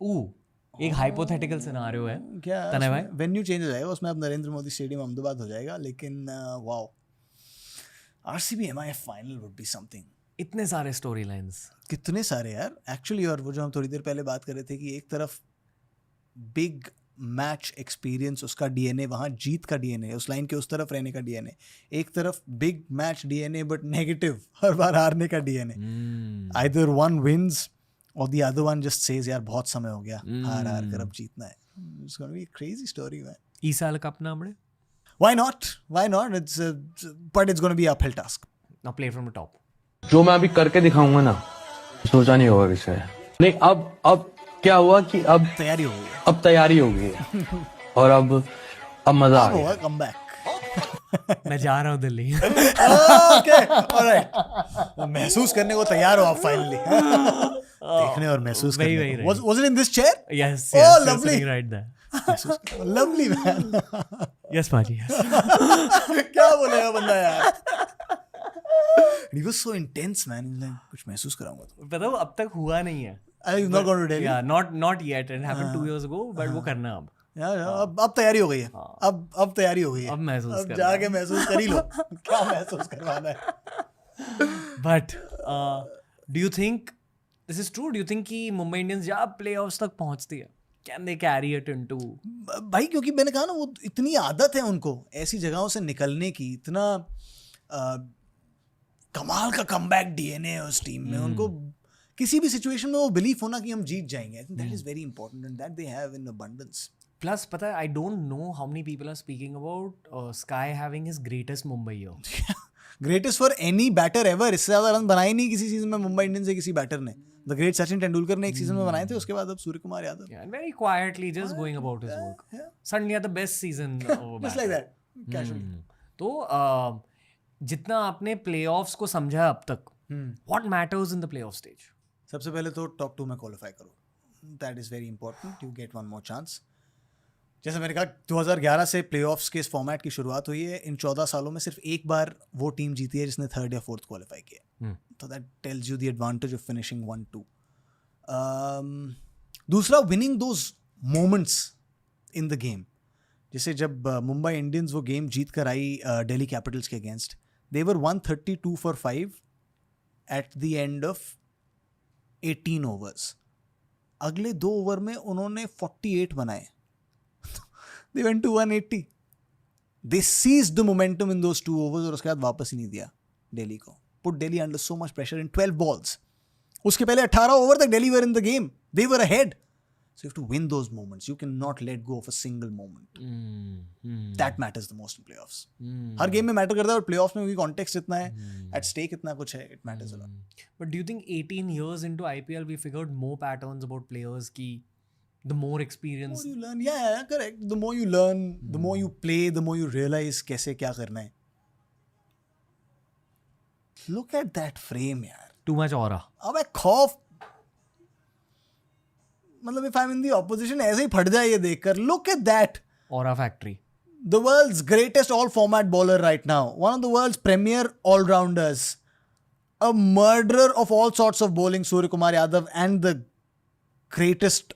एक hypothetical scenario है क्या तने भाई? वेन्यू चेंज हो जाएगा उसमें, अब नरेंद्र मोदी स्टेडियम अहमदाबाद हो जाएगा, लेकिन wow, RCB MIF final would be something. इतने सारे स्टोरी लाइन्स, कितने सारे यार एक्चुअली। और वो जो हम थोड़ी देर पहले बात कर रहे थे कि एक तरफ बिग मैच एक्सपीरियंस, उसका डीएनए, वहाँ जीत का डीएनए, उस लाइन के उस तरफ रहने का डीएनए, एक तरफ big match DNA but negative, हर बार हारने का डीएनए। आइदर वन विंस और the other one just says यार बहुत समय हो गया, हार हार कर अब जीतना है। It's gonna be a crazy story man. ई साल कप ना हमने Why not? It's but it's going to be uphill task. now play from the top. जो मैं अभी करके दिखाऊंगा ना, सोचा नहीं होगा किसी ने। नहीं, अब क्या हुआ कि अब तैयारी हो गई है, अब तैयारी हो गई है और अब मजा आ गया। होगा कमबैक। मैं जा रहा हूँ दिल्ली। ओके ऑलराइट, महसूस करने को तैयार हो आप फाइनली। देखने और महसूस वही करने वही को। Was it in this chair? yes Oh, yes lovely. sitting right there. Lovely man. yes माजी yes. क्या बोलेगा बंदा यार। He was so intense man. He was like, कुछ महसूस कराऊंगा तो। पता वो अब तक हुआ नहीं है। I'm not going to tell you. yeah not yet, it happened 2 years ago but वो करना अब। यार अब तैयारी हो गई है। अब तैयारी हो गई है। अब महसूस अब करना जाके महसूस कर ही लो क्या महसूस करवाना है। but do you think this is true? Do you think कि मुंबई इंडियंस जब प्लेऑफ्स तक पहुंचती है, can they carry it into? भाई क्योंकि मैंने कहा ना, वो इतनी आदत है उनको ऐसी जगहों से निकलने की, इतना कमाल का कमबैक डीएनए है उस टीम में। उनको किसी भी सिचुएशन में वो बिलीफ होना कि हम जीत जाएंगे, I think that is very important and that they have in abundance. Plus पता है, I don't know how many people are speaking about Sky having his greatest Mumbai year. Greatest for any batter ever. इससे ज्यादा run बनाए नहीं किसी season में Mumbai Indians से किसी बैटर ने। द ग्रेट सचिन तेंदुलकर ने एक सीजन में बनाए थे, उसके बाद अब Surya Kumar Yadav. Yeah, and very quietly just going about his work. Suddenly had the best season. Just like that, casually. तो जितना आपने प्लेऑफ्स को समझा अब तक, what matters in the playoff stage? सबसे पहले तो टॉप 2 में क्वालिफाई करो, that is very important. You get one more chance. जैसे मैंने कहा 2011 से प्लेऑफ्स के इस फॉर्मेट की शुरुआत हुई है। इन 14 सालों में सिर्फ एक बार वो टीम जीती है जिसने 3rd या 4th क्वालिफाई किया। तो that tells you the advantage of finishing 1-2। दूसरा, winning those moments in the game. जैसे जब मुंबई इंडियंस वो गेम जीत कर आई दिल्ली कैपिटल्स के against, they were 132 for 5 at the end of 18 overs। अगले 2 ओवर में उन्होंने 48 बनाए। They went to 180. They seized the momentum in those 2 overs और उसके बाद वापस ही नहीं दिया दिल्ली को। Put Delhi under so much pressure in 12 balls. उसके पहले 18 ओवर तक Delhi were in the game. They were ahead. So you have to win those moments. You cannot let go of a single moment. That matters the most in playoffs. Her game में matter करता है और playoffs में भी context इतना है, at stake इतना कुछ है, it matters a lot. But do you think 18 years into IPL we figured more patterns about players की the more experience? The more you learn, yeah, correct. The more you learn, the more you play, the more you realize कैसे क्या करना है. Look at that frame यार. Too much aura. अबे खौफ, मतलब if I'm in the opposition ऐसे ही फट जाए ये देखकर. Look at that. Aura factory. The world's greatest all-format bowler right now. One of the world's premier all-rounders. A murderer of all sorts of bowling, Surya Kumar Yadav, and the greatest,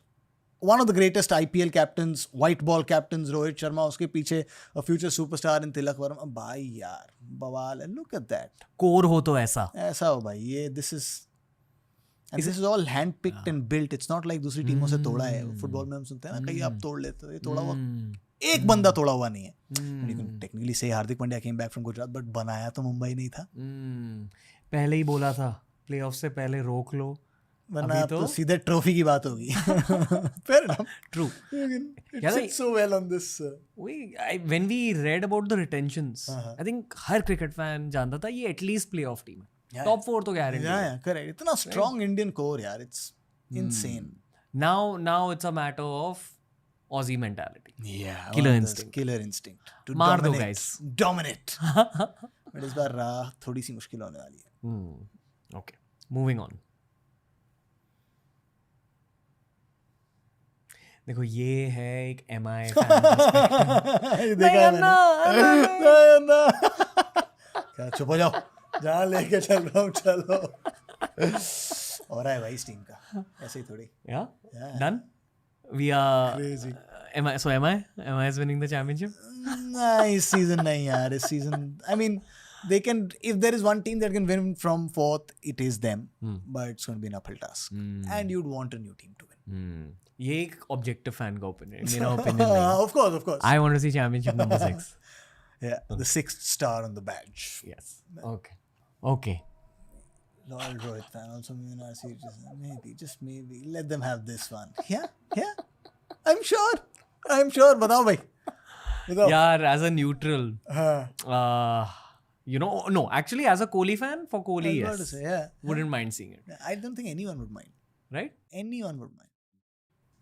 one of the greatest IPL captains, white ball captains, Rohit Sharma, उसके पीछे a future superstar in Tilak Varma. भाई यार बवाल है. Look at that. Core हो तो ऐसा. ऐसा हो भाई ये. This is all hand picked and built. It's not like दूसरी टीमों से तोड़ा है. फुटबॉल में हम सुनते हैं ना कहीं आप तोड़ लेते हो, ये तोड़ा हुआ एक बंदा तोड़ा हुआ नहीं है. टेक्निकली से Hardik Pandya came back from Gujarat, but बनाया तो मुंबई नहीं था. पहले ही बोला था प्लेऑफ से पहले रोक लो, वरना तो सीधे ट्रॉफी की बात होगी. Fair enough. True. It sits so well on this. When we read about the retentions, I think her cricket fan जानता था ये एटलीस्ट प्लेऑफ टीम है. टॉप 4 तो गारंटी है. Yeah, correct. इतना strong Indian core यार. It's insane. Now it's a matter of Aussie mentality. Yeah. Killer instinct. Killer instinct. To मार दो dominate. guys. Dominate. But इस बार राह थोड़ी सी मुश्किल होने वाली है. Okay. Moving on. देखो ये है एक MI फैन. देखा है मैंने. क्या चुप हो जाओ. जहाँ लेके चल रहा हूँ चलो. हो रहा है भाई इस टीम का. ऐसे ही थोड़ी. Yeah? Done? we are Crazy. am I is winning the championship? Nah, इस season नहीं यार. इस season, I mean, they can. If there is one team that can win from fourth, it is them. But it's going to be an uphill task, and you'd want a new team to win. ये एक objective fan का opinion, मेरा opinion नहीं. Of course, of course. I want to see championship number 6. Yeah, the 6th star on the badge. Yes. Okay. Loyal Rohit fan, also maybe RCB, just maybe let them have this one. Yeah. I'm sure. बताओ भाई. बताओ. यार, as a neutral, हाँ. no, actually, as a Kohli fan, for Kohli, I was about to yes, say, yeah. wouldn't mind seeing it, I don't think anyone would mind. right? Anyone would mind.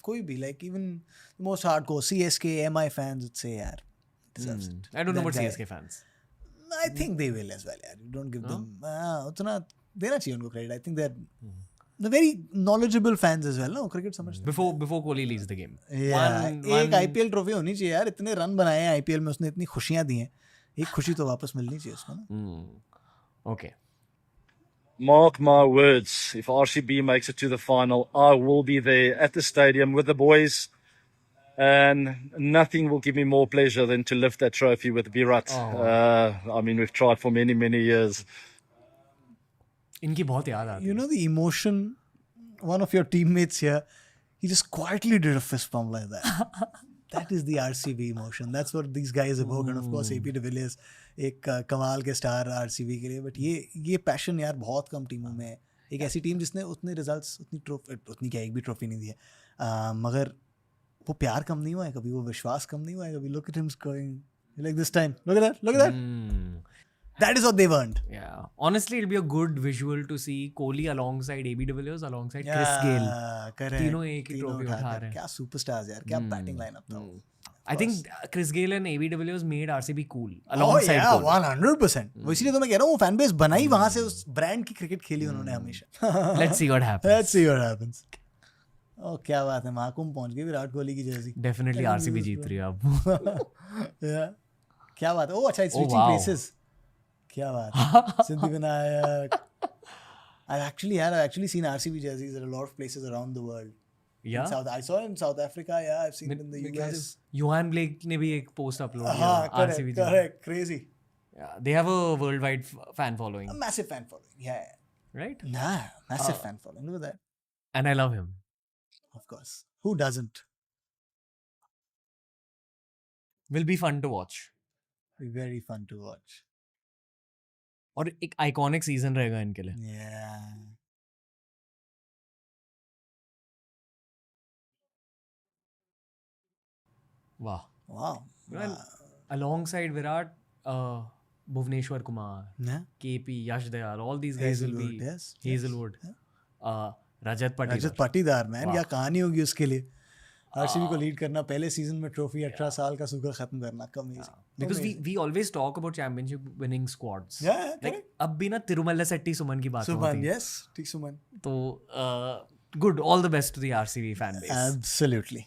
कोई भी, like even the most hardcore CSK, MI fans would say, यार, deserves it. I don't know That about guy. CSK fans. I think they will as well, यार. You don't give them उतना देना चाहिए उनको credit. I think they're very knowledgeable fans as well, ना. Cricket समझते हैं. Before Kohli leaves the game. Yeah, One- एक IPL trophy होनी चाहिए यार. इतने रन बनाए हैं IPL में, उसने इतनी खुशियां दी हैं. एक खुशी तो वापस मिलनी चाहिए उसको ना. Okay. Mark my words, if RCB makes it to the final, I will be there at the stadium with the boys. And nothing will give me more pleasure than to lift that trophy with Virat. I mean, we've tried for many, many years. इनकी बहुत याद आती You know the emotion, one of your teammates here, he just quietly did a fist pump like that. That is the RCB emotion. That's what these guys evoke. And of course, AP de Villiers, एक कमाल के star RCB के लिए. But ये passion यार बहुत कम टीमों में है. एक ऐसी टीम जिसने उतने रिजल्ट्स, उतनी क्या, एक भी ट्रॉफी नहीं दी है. मगर वो प्यार कम नहीं हुआ है कभी, वो विश्वास कम नहीं हुआ है कभी. Look at him scoring like this time. Look at that. That is what they've earned. Yeah. Honestly, it'll be a good visual to see Kohli alongside AB de Villiers alongside Chris Gayle. Correct. तीनों एक ही तीनों trophy उठाकर. उठा रहे हैं. क्या superstars यार, क्या बैटिंग लाइनअप था वो. I think Chris Gayle and AB de Villiers made RCB cool Oh alongside yeah, Kohli. 100%. वो इसीलिए तो मैं कह रहा हूँ, वो फैन बेस बनाई वहां से, उस ब्रांड की क्रिकेट खेली उन्होंने हमेशा. Let's see what happens. Let's see what happens. Oh, क्या बात है, महाकुंभ पहुंच गई विराट कोहली की जर्सी. Definitely RCB जीत रही है अब. Yeah. क्या बात है. Oh अच्छा, it's switching wow. places. क्या बात है. Siddhi Vinayak. I've actually seen RCB jerseys at a lot of places around the world. Yeah. I saw it in South Africa. Yeah, I've seen it in the US. Johan Blake ने भी एक post upload हाँ, किया RCB Jeet. correct, crazy. Yeah, they have a worldwide fan following, A massive fan following. Yeah. right? Nah, massive fan following. Look at that. And I love him. Of course. Who doesn't? Will be fun to watch. Be very fun to watch. और एक iconic season रहेगा इनके लिए. Yeah. Wow. Wow. Well, alongside Virat, Bhuvneshwar Kumar, Yeah. KP, Yash Dayal, all these guys will be Hazelwood, yes. Hazelwood. Rajat Patidar. Rajat Patidar man, Wow. क्या कहानी होगी उसके लिए. आरसीबी को लीड करना, पहले सीजन में ट्रॉफी, 18 साल का सूखा खत्म करना, amazing. Because we always talk about championship winning squads. Yeah, Like correct. अब भी ना तिरुमल्ला सेट्टी सुमन की बात सुमन, होती है. yes, ठीक सुमन. तो good, all the best to the RCB fan base. Absolutely.